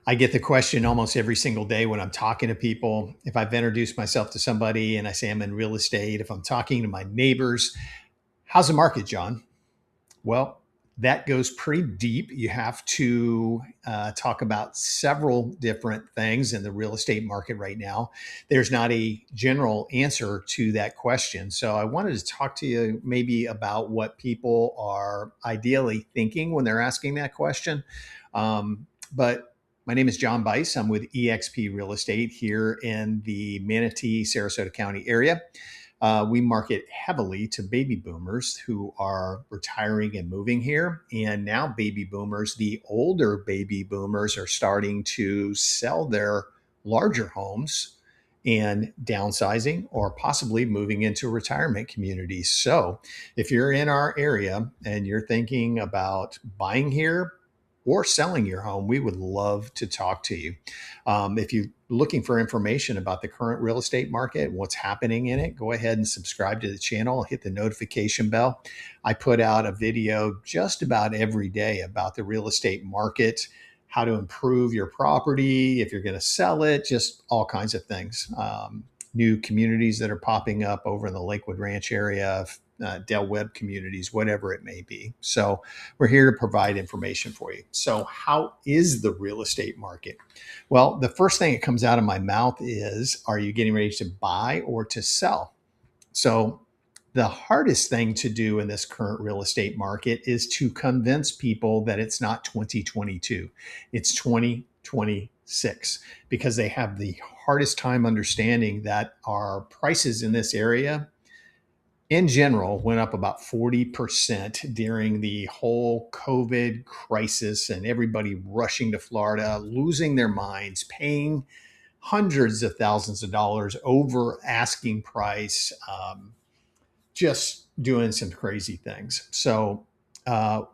I get the question almost every single day when I'm talking to people. If I've introduced myself to somebody and I say I'm in real estate, if I'm talking to my neighbors, how's the market, John? Well, that goes pretty deep. You have to talk about several different things in the real estate market right now. There's not a general answer to that question. So I wanted to talk to you maybe about what people are ideally thinking when they're asking that question. But my name is John Bice. I'm with eXp Real Estate here in the Manatee, Sarasota County area. We market heavily to baby boomers who are retiring and moving here. And now, baby boomers, the older baby boomers, are starting to sell their larger homes and downsizing or possibly moving into retirement communities. So, if you're in our area and you're thinking about buying here, or selling your home, we would love to talk to you. If you're looking for information about the current real estate market, what's happening in it, go ahead and subscribe to the channel, hit the notification bell. I put out a video just about every day about the real estate market, how to improve your property, if you're going to sell it, just all kinds of things. New communities that are popping up over in the Lakewood Ranch area, Del Webb communities, whatever it may be. So we're here to provide information for you. So how is the real estate market? Well, the first thing that comes out of my mouth is, are you getting ready to buy or to sell? So the hardest thing to do in this current real estate market is to convince people that it's not 2022, it's 2026, because they have the hardest time understanding that our prices in this area in general went up about 40% during the whole COVID crisis and everybody rushing to Florida, losing their minds, paying hundreds of thousands of dollars over asking price, just doing some crazy things. So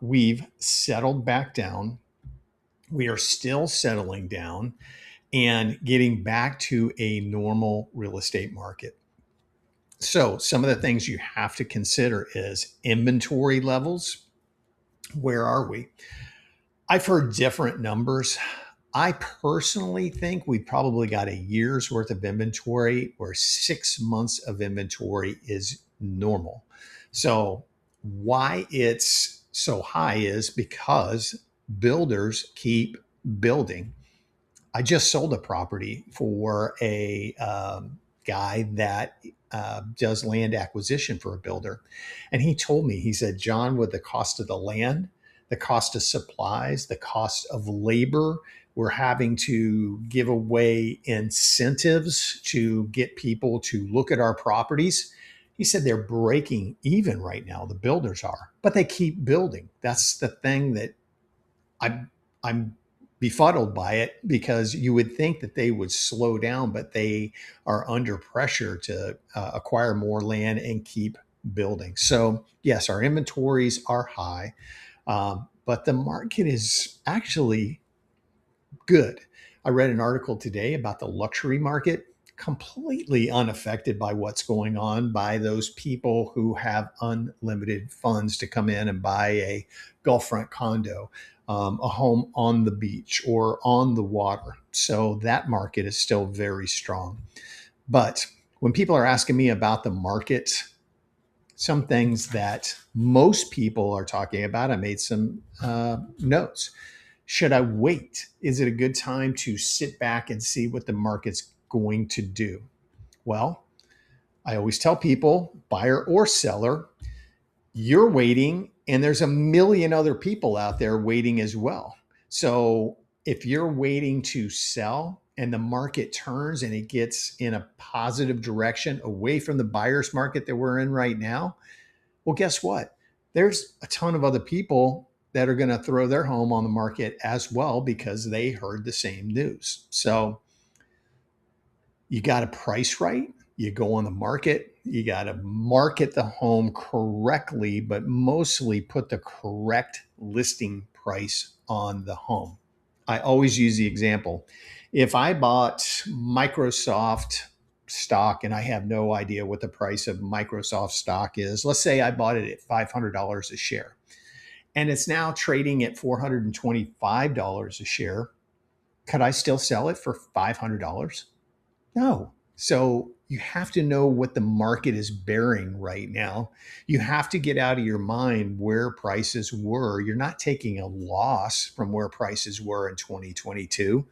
we've settled back down. We are still settling down and getting back to a normal real estate market. So some of the things you have to consider is inventory levels. Where are we? I've heard different numbers. I personally think we probably got a year's worth of inventory, where 6 months of inventory is normal. So why it's so high is because builders keep building. I just sold a property for a guy that does land acquisition for a builder. And he told me, he said, John, with the cost of the land, the cost of supplies, the cost of labor, we're having to give away incentives to get people to look at our properties. He said they're breaking even right now, the builders are, but they keep building. That's the thing that I'm befuddled by it, because you would think that they would slow down, but they are under pressure to acquire more land and keep building. So yes, our inventories are high, but the market is actually good. I read an article today about the luxury market, completely unaffected by what's going on by those people who have unlimited funds to come in and buy a Gulfront condo, a home on the beach or on the water. So that market is still very strong. But when people are asking me about the market, some things that most people are talking about, I made some notes. Should I wait? Is it a good time to sit back and see what the market's going to do? Well, I always tell people, buyer or seller, you're waiting, and there's a million other people out there waiting as well. So if you're waiting to sell and the market turns and it gets in a positive direction away from the buyer's market that we're in right now, well, guess what? There's a ton of other people that are going to throw their home on the market as well, because they heard the same news. So you got to price right. You go on the market. You got to market the home correctly, but mostly put the correct listing price on the home. I always use the example. If I bought Microsoft stock and I have no idea what the price of Microsoft stock is, let's say I bought it at $500 a share, and it's now trading at $425 a share. Could I still sell it for $500? No. So you have to know what the market is bearing right now. You have to get out of your mind where prices were. You're not taking a loss from where prices were in 2022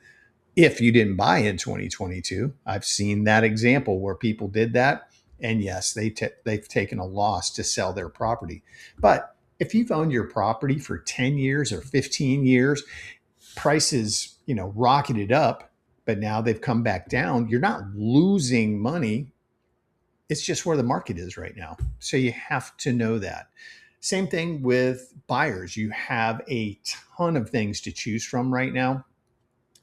if you didn't buy in 2022. I've seen that example where people did that. And yes, they've taken a loss to sell their property. But if you've owned your property for 10 years or 15 years, prices, rocketed up, but now they've come back down. You're not losing money. It's just where the market is right now. So you have to know that. Same thing with buyers. You have a ton of things to choose from right now.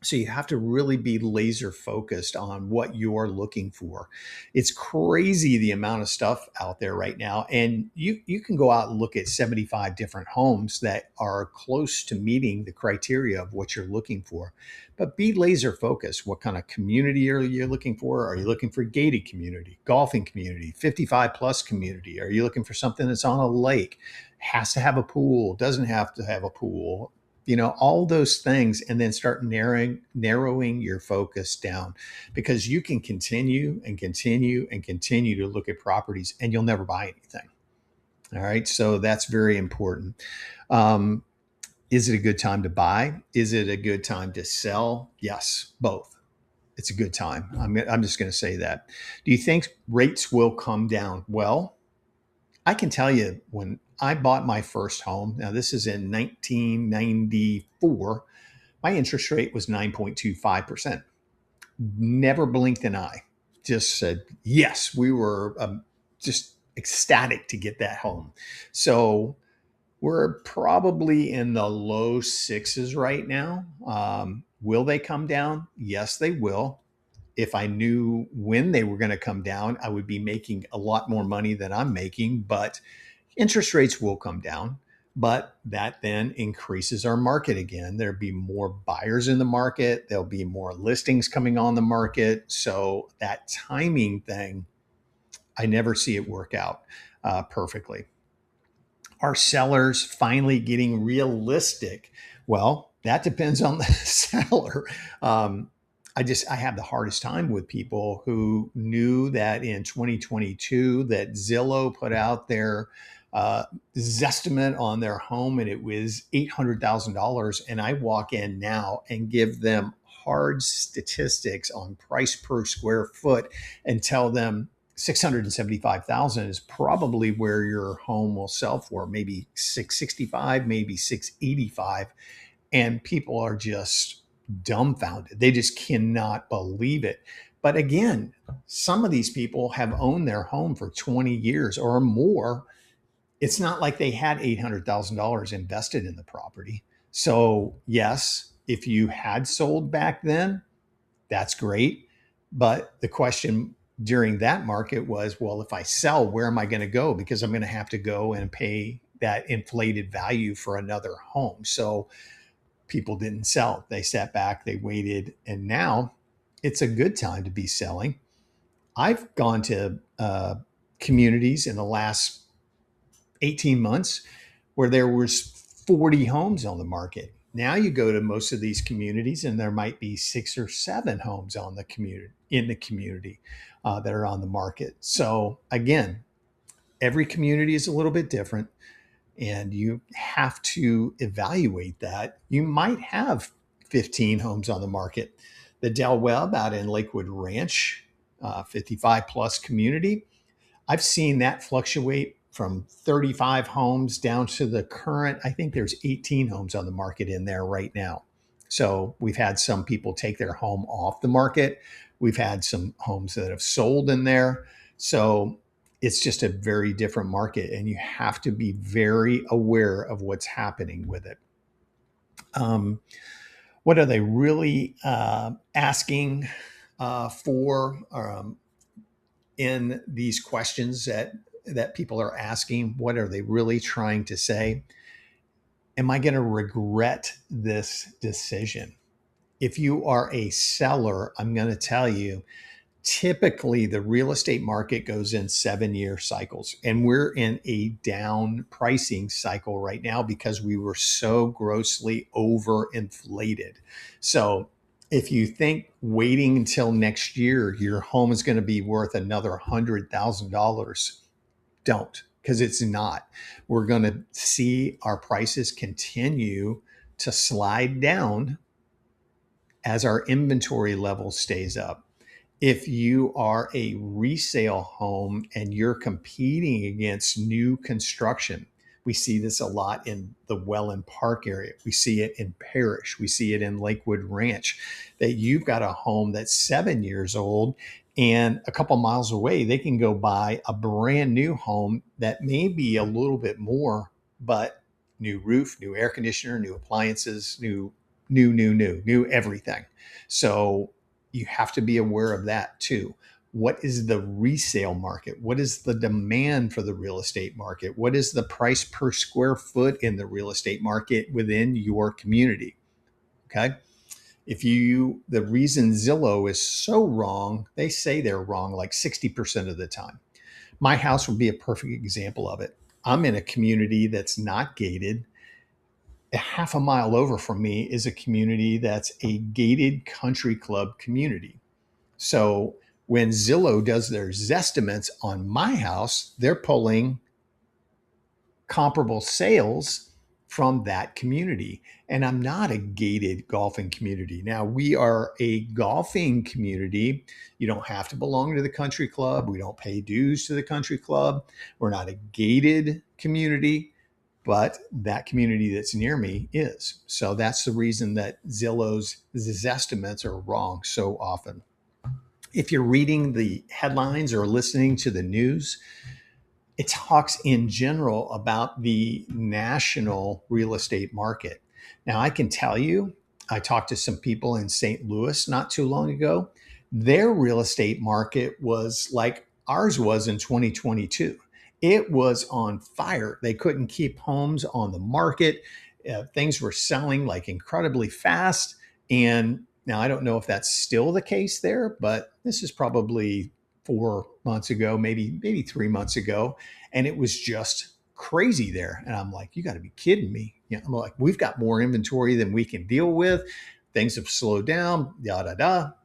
So you have to really be laser focused on what you're looking for. It's crazy the amount of stuff out there right now. And you can go out and look at 75 different homes that are close to meeting the criteria of what you're looking for. But be laser focused. What kind of community are you looking for? Are you looking for gated community, golfing community, 55 plus community? Are you looking for something that's on a lake, has to have a pool, doesn't have to have a pool? All those things, and then start narrowing your focus down, because you can continue and continue and continue to look at properties and you'll never buy anything. All right. So that's very important. Is it a good time to buy? Is it a good time to sell? Yes, both. It's a good time. I'm just going to say that. Do you think rates will come down? Well, I can tell you, when I bought my first home, now this is in 1994, my interest rate was 9.25%. Never blinked an eye. Just said, yes, we were just ecstatic to get that home. So we're probably in the low sixes right now. Will they come down? Yes, they will. If I knew when they were going to come down, I would be making a lot more money than I'm making, but interest rates will come down. But that then increases our market again. There'll be more buyers in the market. There'll be more listings coming on the market. So that timing thing, I never see it work out perfectly. Are sellers finally getting realistic? Well, that depends on the seller. I have the hardest time with people who knew that in 2022 that Zillow put out their Zestimate on their home and it was $800,000. And I walk in now and give them hard statistics on price per square foot and tell them 675,000 is probably where your home will sell for, maybe 665, maybe 685. And people are just dumbfounded. They just cannot believe it. But again, some of these people have owned their home for 20 years or more. It's not like they had $800,000 invested in the property. So yes, if you had sold back then, that's great. But the question during that market was, well, if I sell, where am I going to go? Because I'm going to have to go and pay that inflated value for another home. So people didn't sell. They sat back, they waited, and now it's a good time to be selling. I've gone to communities in the last 18 months where there was 40 homes on the market. Now you go to most of these communities and there might be 6 or 7 homes on the community that are on the market. So again, every community is a little bit different and you have to evaluate that. You might have 15 homes on the market. The Del Webb out in Lakewood Ranch, 55 plus community, I've seen that fluctuate from 35 homes down to the current, I think there's 18 homes on the market in there right now. So we've had some people take their home off the market. We've had some homes that have sold in there. So it's just a very different market and you have to be very aware of what's happening with it. What are they really asking for in these questions that people are asking? What are they really trying to say? Am I going to regret this decision? If you are a seller, I'm going to tell you, typically the real estate market goes in 7-year cycles, and we're in a down pricing cycle right now because we were so grossly overinflated. So If you think waiting until next year, your home is going to be worth another $100,000, don't, because it's not. We're going to see our prices continue to slide down as our inventory level stays up. If you are a resale home and you're competing against new construction, we see this a lot in the Welland Park area. We see it in Parrish. We see it in Lakewood Ranch, that you've got a home that's 7 years old, and a couple miles away, they can go buy a brand new home that may be a little bit more, but new roof, new air conditioner, new appliances, new everything. So you have to be aware of that too. What is the resale market? What is the demand for the real estate market? What is the price per square foot in the real estate market within your community? Okay. The reason Zillow is so wrong, they say they're wrong like 60% of the time. My house would be a perfect example of it. I'm in a community that's not gated. A half a mile over from me is a community that's a gated country club community. So when Zillow does their Zestimates on my house, they're pulling comparable sales from that community. And I'm not a gated golfing community. Now, we are a golfing community. You don't have to belong to the country club. We don't pay dues to the country club. We're not a gated community, but that community that's near me is. So that's the reason that Zillow's Zestimates are wrong so often. If you're reading the headlines or listening to the news, it talks in general about the national real estate market. Now, I can tell you, I talked to some people in St. Louis not too long ago. Their real estate market was like ours was in 2022. It was on fire. They couldn't keep homes on the market. Things were selling like incredibly fast. And now I don't know if that's still the case there, but this is probably 4 months ago, maybe 3 months ago, and it was just crazy there. And I'm like, you got to be kidding me. I'm like, we've got more inventory than we can deal with. Things have slowed down,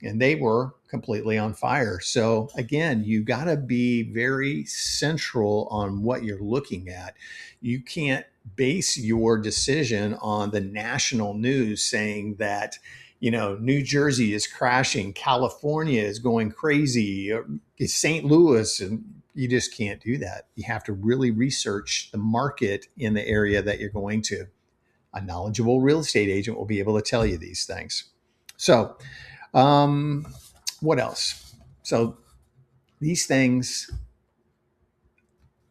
and they were completely on fire. So again, you got to be very central on what you're looking at. You can't base your decision on the national news saying that New Jersey is crashing, California is going crazy, St. Louis, and you just can't do that. You have to really research the market in the area that you're going to. A knowledgeable real estate agent will be able to tell you these things. So, what else? So, these things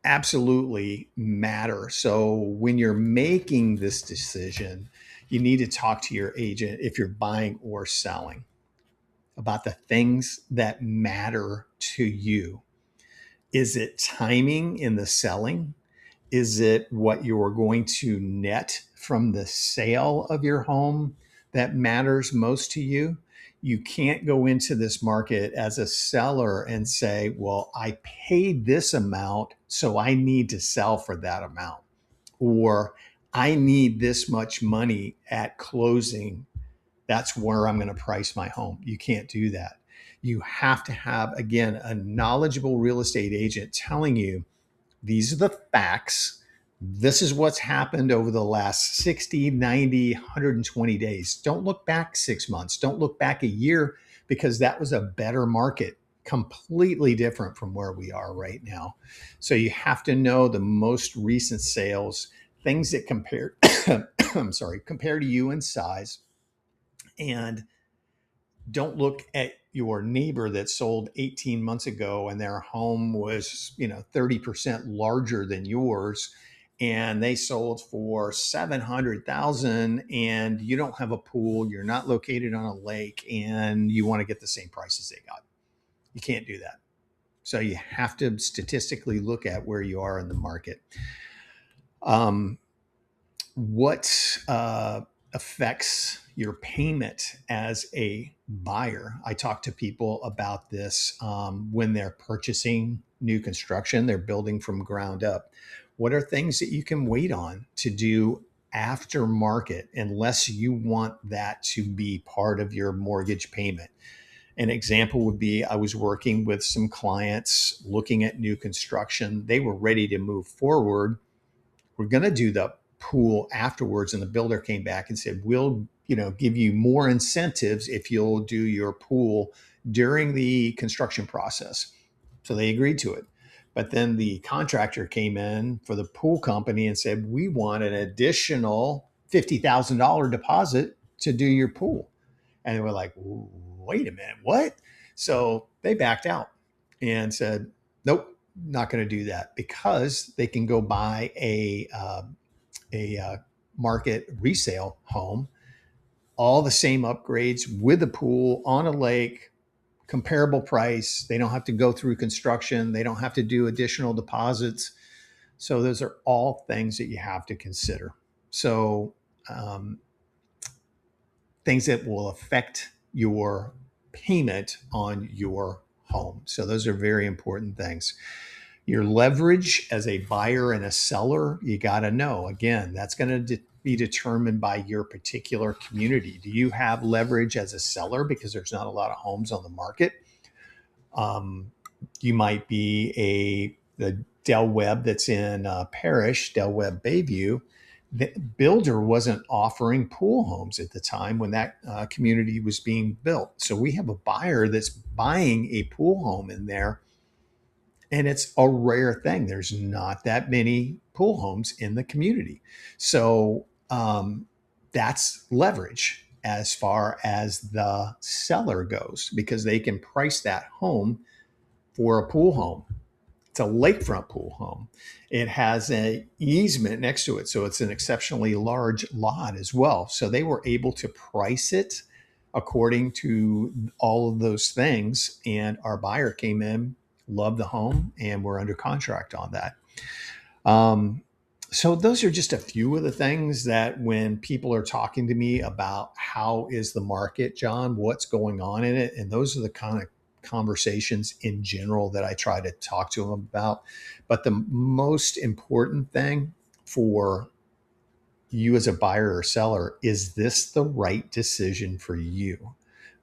absolutely matter. So, when you're making this decision, you need to talk to your agent if you're buying or selling about the things that matter to you. Is it timing in the selling? Is it what you're going to net from the sale of your home that matters most to you? You can't go into this market as a seller and say, well, I paid this amount, so I need to sell for that amount. Or I need this much money at closing. That's where I'm going to price my home. You can't do that. You have to have, again, a knowledgeable real estate agent telling you, these are the facts. This is what's happened over the last 60, 90, 120 days. Don't look back 6 months. Don't look back a year, because that was a better market, completely different from where we are right now. So you have to know the most recent sales, things that compare, compare to you in size. And don't look at your neighbor that sold 18 months ago and their home was 30% larger than yours, and they sold for 700,000, and you don't have a pool, you're not located on a lake, and you want to get the same price as they got. You can't do that. So you have to statistically look at where you are in the market. What affects your payment as a buyer? I talk to people about this when they're purchasing new construction, they're building from ground up. What are things that you can wait on to do aftermarket unless you want that to be part of your mortgage payment. An example would be I was working with some clients looking at new construction. They were ready to move forward. We're going to do the pool afterwards. And the builder came back and said, we'll, give you more incentives if you'll do your pool during the construction process. So they agreed to it. But then the contractor came in for the pool company and said, we want an additional $50,000 deposit to do your pool. And they were like, wait a minute, what? So they backed out and said, nope, not going to do that, because they can go buy a market resale home, all the same upgrades with a pool on a lake, comparable price. They don't have to go through construction. They don't have to do additional deposits. So those are all things that you have to consider. So things that will affect your payment on your home. So those are very important things. Your leverage as a buyer and a seller, you got to know. Again, that's going to be determined by your particular community. Do you have leverage as a seller because there's not a lot of homes on the market? You might be the Del Webb that's in Parrish, Del Webb Bayview. The builder wasn't offering pool homes at the time when that community was being built. So we have a buyer that's buying a pool home in there, and it's a rare thing. There's not that many pool homes in the community. So that's leverage as far as the seller goes, because they can price that home for a pool home. It's a lakefront pool home. It has an easement next to it, so it's an exceptionally large lot as well. So they were able to price it according to all of those things. And our buyer came in, loved the home, and we're under contract on that. So those are just a few of the things that when people are talking to me about how is the market, John, what's going on in it, and those are the kind of conversations in general that I try to talk to them about. But the most important thing for you as a buyer or seller, is this the right decision for you?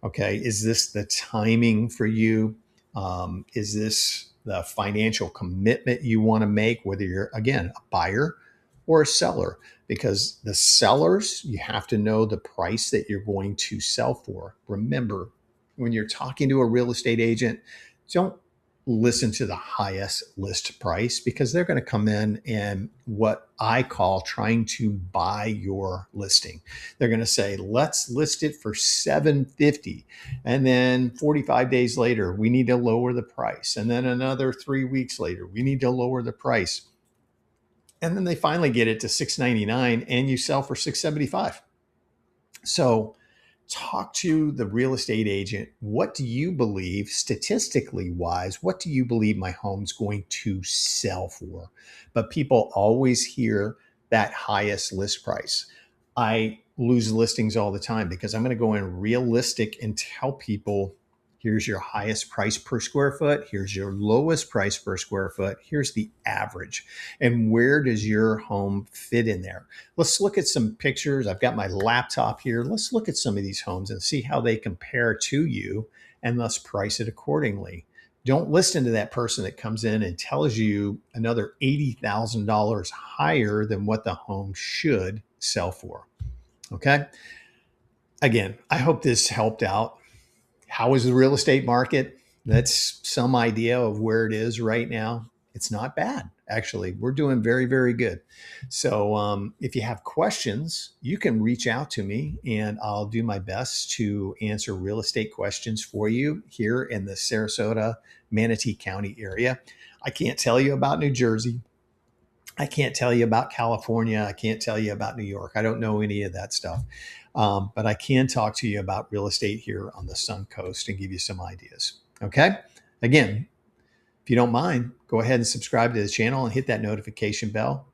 Okay. Is this the timing for you? Is this the financial commitment you want to make, whether you're, again, a buyer or a seller? Because the sellers, you have to know the price that you're going to sell for. Remember, when you're talking to a real estate agent, don't listen to the highest list price, because they're going to come in and what I call trying to buy your listing. They're going to say, let's list it for $750. And then 45 days later, we need to lower the price. And then another 3 weeks later, we need to lower the price. And then they finally get it to $699 and you sell for $675. So talk to the real estate agent. What do you believe, statistically wise, what do you believe my home's going to sell for? But people always hear that highest list price. I lose listings all the time because I'm going to go in realistic and tell people, here's your highest price per square foot. Here's your lowest price per square foot. Here's the average. And where does your home fit in there? Let's look at some pictures. I've got my laptop here. Let's look at some of these homes and see how they compare to you, and let's price it accordingly. Don't listen to that person that comes in and tells you another $80,000 higher than what the home should sell for. Okay. Again, I hope this helped out. How is the real estate market? That's some idea of where it is right now. It's not bad, actually. We're doing very, very good. So if you have questions, you can reach out to me and I'll do my best to answer real estate questions for you here in the Sarasota, Manatee County area. I can't tell you about New Jersey. I can't tell you about California. I can't tell you about New York. I don't know any of that stuff. But I can talk to you about real estate here on the Suncoast and give you some ideas. Okay. Again, if you don't mind, go ahead and subscribe to the channel and hit that notification bell.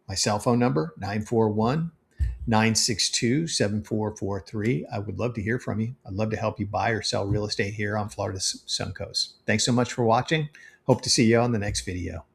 My cell phone number, 941-962-7443. I would love to hear from you. I'd love to help you buy or sell real estate here on Florida's Suncoast. Thanks so much for watching. Hope to see you on the next video.